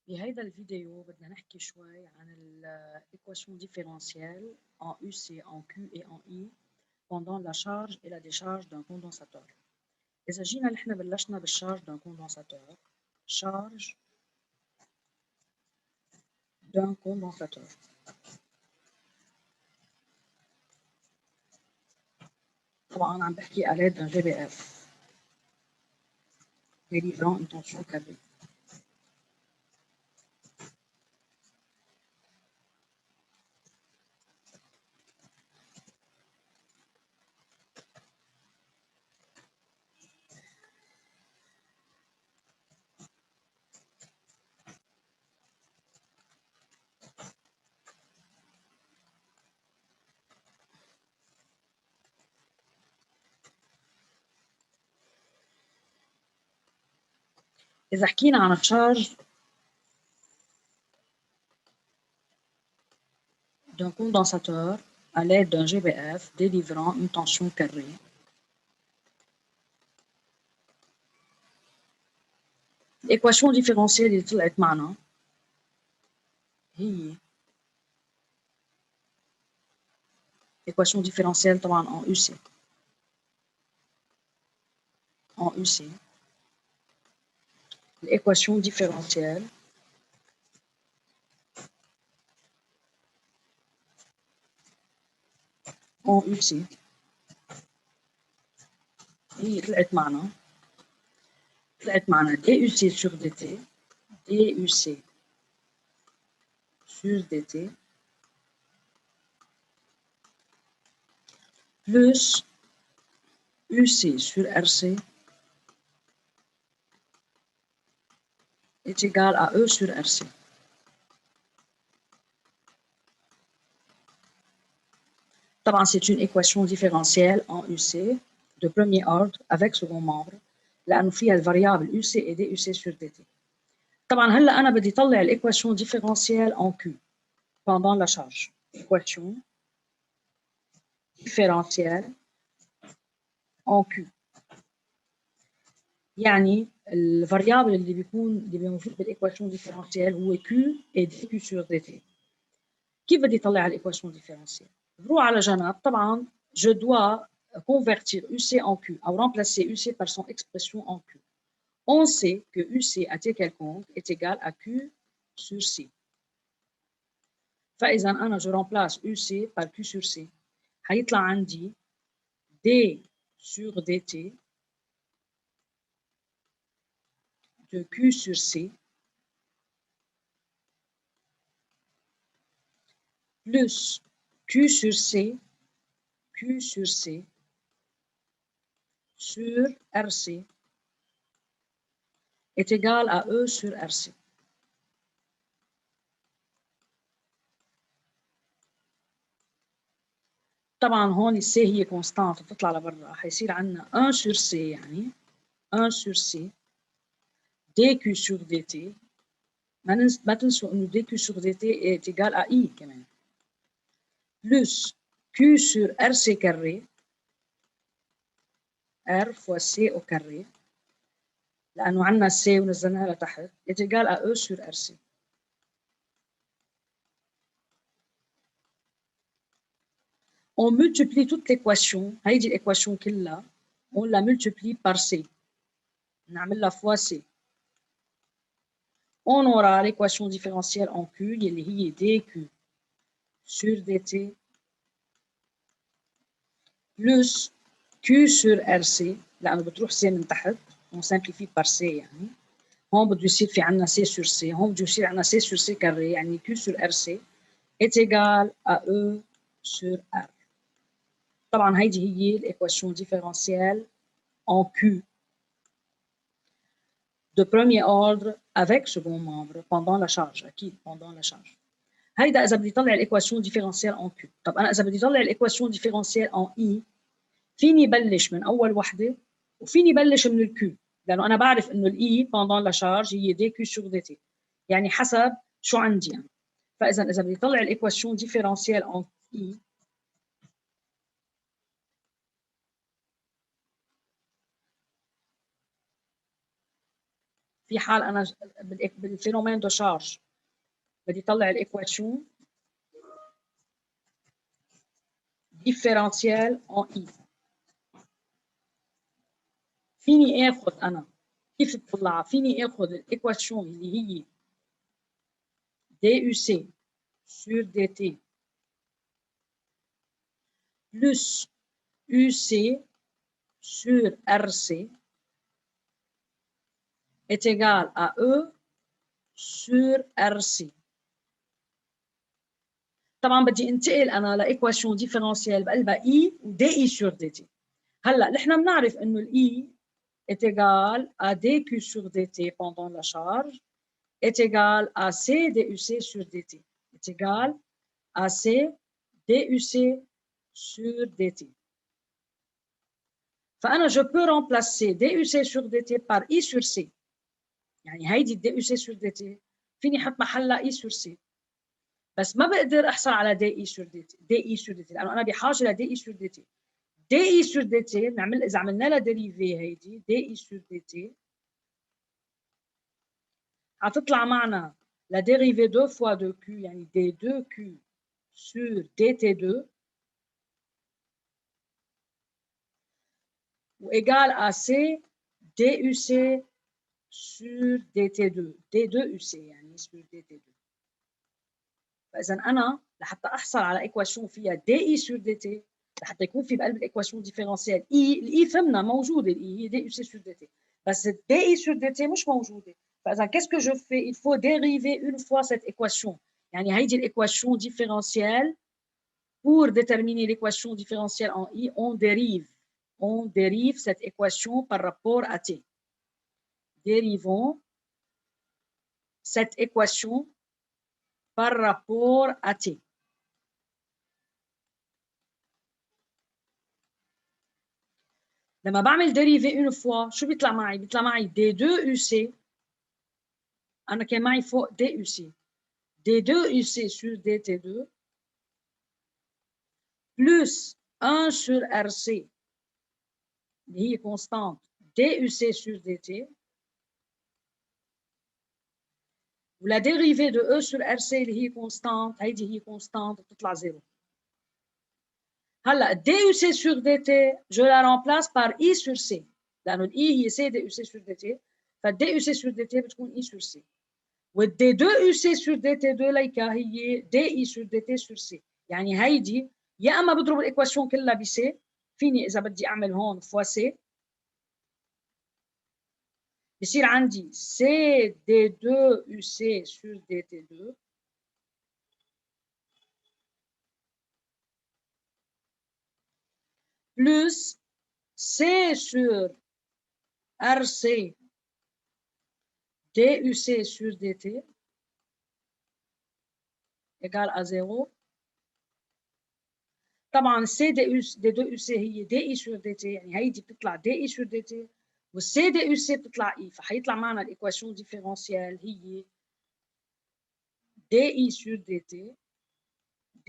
بهيدا الفيديو بدنا نحكي شوي عن l'équation différentielle en UC, en Q et en I pendant la charge et la décharge d'un condensateur. إذا جينا نحن بلشنا بالشارج d'un condensateur, charge d'un condensateur. طبعا عم بحكي à l'aide d'un GBF délivrant une tension carrée. إذا حكينا عن الشارج d'un condensateur à l'aide d'un GBF délivrant une tension carrée, l'équation différentielle اللي طلعت معنا هي l'équation différentielle طبعا en UC. En UC, l'équation différentielle en UC هي طلعت معنا DUC sur DT DUC sur DT plus UC sur RC est égal à E sur RC. طبعا c'est une équation différentielle en UC de premier ordre avec second membre لأنه فيها الفاريابل UC et DUC sur DT. طبعا هلا أنا بدي طلع l'équation différentielle en Q pendant la charge. Équation différentielle en Q. يعني الفاريابل اللي بيكون موجود بالايكواسيون ديفيرنسيال هو Q et dQ sur dt. كيف بدي طلع الايكواسيون ديفيرنسيال؟ بروح على جنب. طبعا je dois convertir UC en Q ou remplacer UC par son expression en Q. On sait que UC à t quelconque est égal à Q sur C. فإذا أنا je remplace UC par Q sur C. هيطلع عندي D sur dt de Q sur C plus Q sur C sur RC est égal à E sur RC. طبعا هون C هي كونستانت بتطلع لبرا، حيصير عندنا 1 sur C يعني 1 sur C dQ sur dt. ما تنسوا انه dQ sur dt est égal à I كمان plus Q sur RC carré R fois C au carré لأنه عندنا C ونزلناها لتحت est égal à E sur RC. On multiplie toute l'équation, هيدي l'équation كلها on la multiplie par C. نعملها fois C. On aura l'équation différentielle en Q اللي هي dQ sur dt plus Q sur RC لأنه بتروح C من تحت on simplifie par C يعني هون بده يصير في عنا C sur C هون بده يصير عنا C sur C carré يعني Q sur RC est égal à E sur R. طبعا هيدي هي l'équation différentielle en Q de premier ordre avec second membre pendant la charge. أكيد pendant la charge. هيدا إذا بدي طلع الإيكواسيون ديفيرنسيال en Q. طب أنا إذا بدي طلع الإيكواسيون ديفيرنسيال en I فيني بلش من أول وحدة وفيني بلش من الكيو لأنه أنا بعرف إنه الإي pendant la charge هي دي كيو sur dt يعني حسب شو عندي أنا. فإذا بدي طلع الإيكواسيون ديفيرنسيال en I في حال انا بالفينومين دو شارج بدي اطلع الايكواتيون ديفيرنسيال ان اي. فيني اخذ انا كيف تطلعها؟ فيني اخذ الايكواتيون اللي هي دي يو سي sur dt plus UC sur RC est égal à E sur RC. طبعا بدي انتقل انا لايكواشن ديفرنسيال بقلبها E و DE sur dt. هلا نحن بنعرف انه الاي est égal à dq sur dt pendant la charge est égal à c duc sur dt est égal à c duc sur dt. فأنا je peux remplacer DUC sur DT par I sur C. يعني هيدي DUC sur DT فيني أحط محلها I sur C. بس ما بقدر أحصل على DI sur DT لأنه أنا بحاجة ل DI sur DT. DI sur DT نعمل إذا عملنا لها ديريفي هيدي DI sur DT هتطلع معنا la dérivée 2 fois 2Q يعني D2Q sur DT2 ou égal à C DUC sur DT2 D2UC يعني sur DT2. فإذا أنا لحتى أحصل على إيكواشن فيها DI sur DT لحتى يكون في بقلب الإيكواشن ديفيرنسيال E الإي فهمنا موجودة الإي هي DUC sur DT بس DI sur DT مش موجودة. فإذا qu'est-ce que je fais? Il faut dériver une fois cette équation. يعني هيدي الإيكواشن ديفيرنسيال pour déterminer l'équation différentielle en I on dérive cette équation par rapport à T. Dérivons cette équation par rapport à T. لما بعمل dérivé une fois شو بيطلع معي؟ بيطلع معي D2UC أنا كان معي فوق DUC D2UC sur DT2 plus 1 sur RC اللي هي constante DUC sur DT ولا dérivée de E sur RC اللي هي constante هيدي هي constante بتطلع زيرو. هلا DUC sur DT je la remplace par I sur C لأنه الإي هي C DUC sur DT فالDUC sur DT بتكون I sur C والD 2UC sur DT2 ليكا هي DI sur DT sur C. يعني هيدي يا اما بضرب الايكواسيون كلها بسي فيني اذا بدي اعمل هون فوا سي بصير عندي C D2UC sur DT2 plus C sur RC DUC sur DT égale à 0. طبعا C D2UC هي DI sur DT يعني هيدي بتطلع DI sur DT والC DUC بتطلع I فحيطلع معنا الايكواسيون ديفيرنسيال هي DI sur DT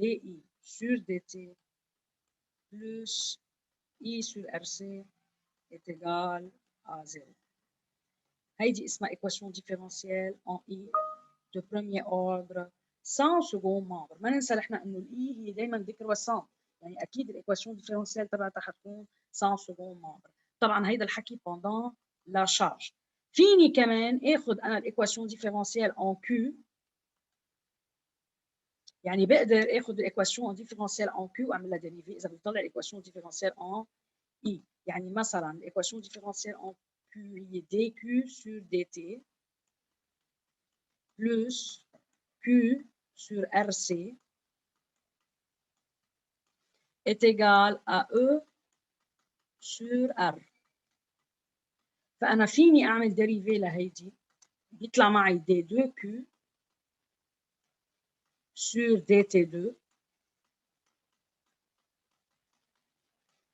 DI sur DT plus I sur RC est égal à 0. هيدي اسمها ايكواسيون ديفيرنسيال en I de premier ordre sans second membre. ما ننسى نحن انه الاي هي دائما ديكروسانت يعني اكيد الايكواسيون ديفيرنسيال تبعتها حتكون sans second membre. طبعا هيدا الحكي pendant la charge. فيني كمان اخذ انا الايكواسيون ديفيرنسيال en Q يعني بقدر اخذ الايكواسيون ديفيرنسيال en Q واعمل لها ديريفي اذا بدي اطلع الايكواسيون ديفيرنسيال en I. يعني مثلا الايكواسيون ديفيرنسيال en Q هي dq sur dt plus Q sur RC est égal à E sur R. فأنا فيني أعمل ديريفي لهيدي بيطلع معي D2Q sur DT2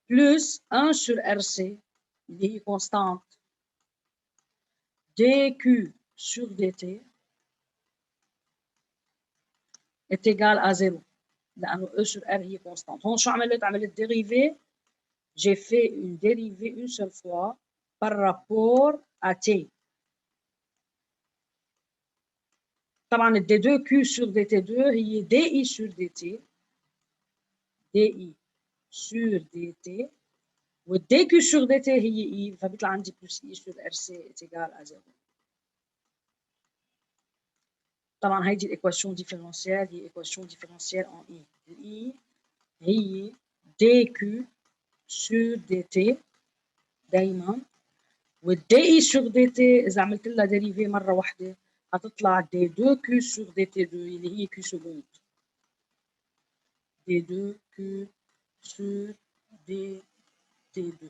plus 1 sur RC اللي هي constante DQ sur DT est égal à 0 لأنه E sur R هي constante. هون شو عملت؟ عملت dérivée. J'ai fait une dérivée une seule fois par rapport à T. طبعا الدي 2 كيو سور دي تي 2 هي دي اي سور دي تي، دي اي سور دي تي، والدي كيو سور دي تي هي اي، فبيطلع عندي بلس اي سور ار سي اتيجال ا 0. طبعا هيدي الايكواسيون ديفيرونسيال هي ايكواسيون ديفيرونسيال ان اي، الاي هي دي كيو سور دي تي دايما، والدي اي سور دي تي اذا عملت لها ديريفي مره واحده هتطلع دي 2 كيو سور دي تي 2 اللي هي كيو سكوند، دي 2 كيو سور دي تي 2.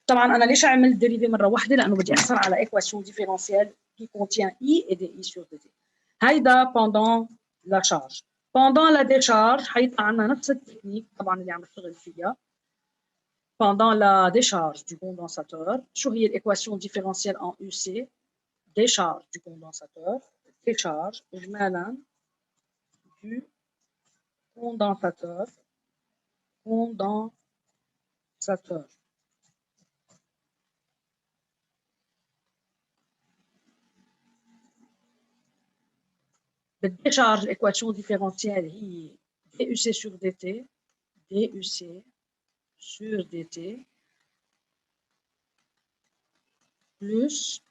طبعا انا ليش عملت ديريفي مره واحده؟ لانه بدي احصل على ايكواسيون ديفيرونسيال qui contient i et des i sur dt. هيدا pendant la charge. pendant la décharge حيطلع عنا نفس التكنيك طبعا اللي عم نشتغل فيها. pendant la décharge du condensateur شو هي الايكواسيون ديفيرونسيال en UC؟ décharge du condensateur، décharge اجمالا du condensateur بالديشارج الايكواسيون ديفيرونسيال هي دي يو سي سور دي تي، دي يو سي سور دي تي بلس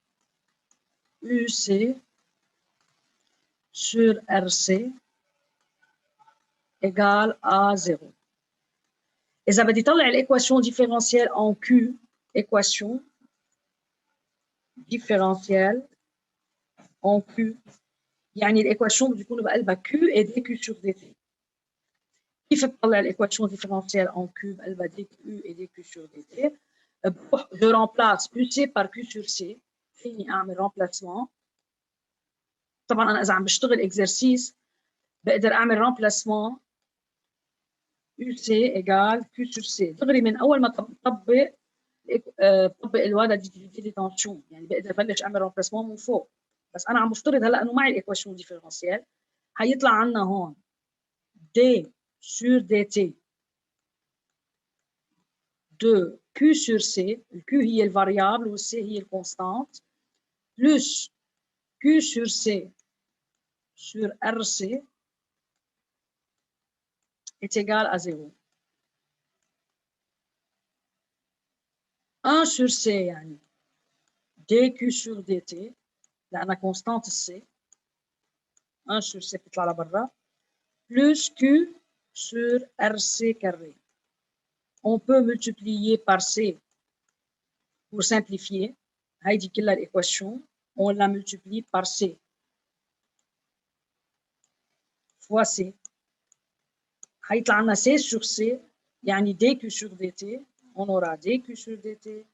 يو سي sur RC égale à 0. إذا بدي طلع الإيكواسيون ديفيرونسيال en Q، إيكواسيون ديفيرونسيال en Q، يعني الإيكواسيون بده يكون بقلبها Q et dQ sur dt. كيف بطلع الإيكواسيون ديفيرونسيال en Q بقلبها dQ et dQ sur dt؟ بروح je remplace UC par Q sur C، فيني أعمل remplacement. طبعا أنا إذا عم بشتغل إكزرسيس بقدر أعمل remplacement UC égale Q sur C دغري من اول ما بطبق الوضع دي تنشون، يعني بقدر بلش اعمل رومبلاسمون من فوق. بس انا عم بفترض هلا انه معي الايكواسيون ديفيرونسيال، حيطلع عنا هون دي سور دي تي دو كيو سور سي، الكيو هي الفاريابل والسي هي الكونستانت، بلس كيو سور سي سور ار سي est égal à 0. 1 sur C يعني dQ sur dt لأنها كونستانت السي، 1 sur C بتطلع لبرا، plus Q sur RC carré. On peut multiplier par C pour simplifier. هيدي كلها l'équation. On la multiplie par C fois C. هيطلع عنا C sur C يعني dQ sur dt. On aura dQ sur dt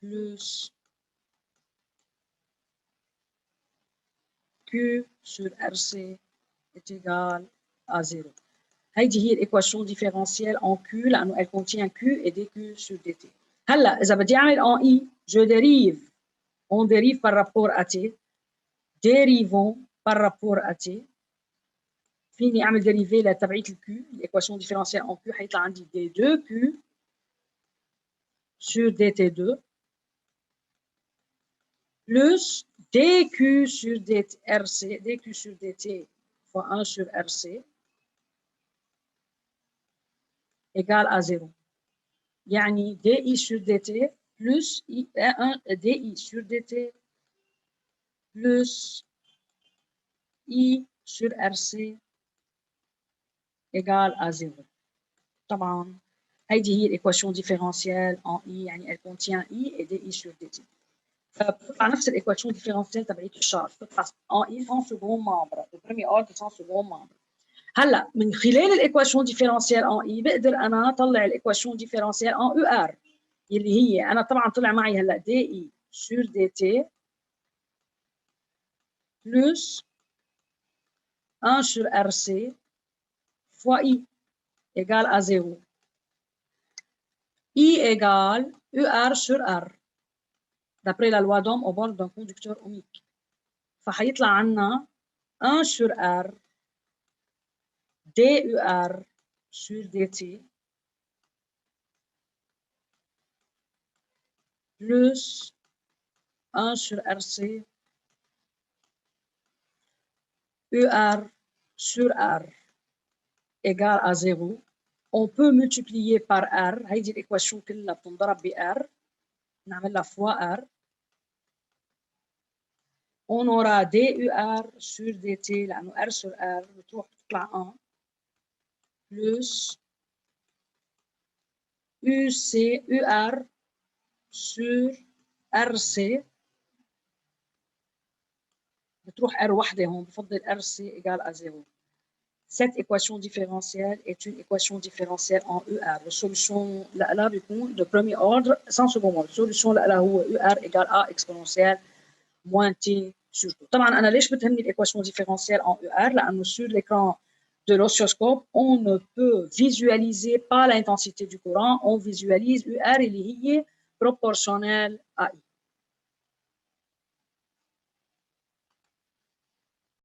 plus Q sur RC est égal à 0. هيدي هي l'équation différentielle en Q لأنه elle contient Q et dQ sur dt. هلا إذا بدي أعمل en I je dérive. On dérive par rapport à T. Dérivons par rapport à T. فيني أعمل dérivé لتبعية الQ. l'équation différentielle en Q حيطلع عندي d2Q sur dt2 plus dQ sur dRC, dQ sur dt fois 1 sur RC égale à 0. يعني di sur dt plus 1 di sur dt plus I sur RC égale à 0. طبعا هيدي هي l'équation différentielle en I يعني elle contient I et di sur dt. فبتطلع نفس l'équation différentielle تبعيت الشارج، بتطلع en I sans second membre، le premier ordre sans second membre. هلا من خلال l'équation différentielle en I بقدر انا اطلع l'équation différentielle en ER اللي هي انا طبعا طلع معي هلا di sur dt plus 1 sur RC fois I égale à 0. I égale ER sur R d'après la loi d'Ohm au bord d'un conducteur ohmique. فحيطلع عنا 1 sur R DER sur dt plus 1 sur RC ER sur R égale à 0. On peut multiplier par R. هيدي الإيكواشن كلها بتنضرب ب R. نعملها fois R. On aura DUR sur DT لأنه R sur R بتروح تطلع 1 plus UC UR sur RC بتروح R وحدة هون بفضل RC égale à 0. Cette équation différentielle est une équation différentielle en UR. La solution là بيكون de premier ordre sans second ordre. La solution là هو UR égale à exponentielle moins T sur 2. طبعا أنا ليش بتهمني l'équation différentielle en UR؟ لأنه sur l'écran de l'oscilloscope, on ne peut visualiser pas l'intensité du courant, on visualise UR اللي هي proportionnelle à I.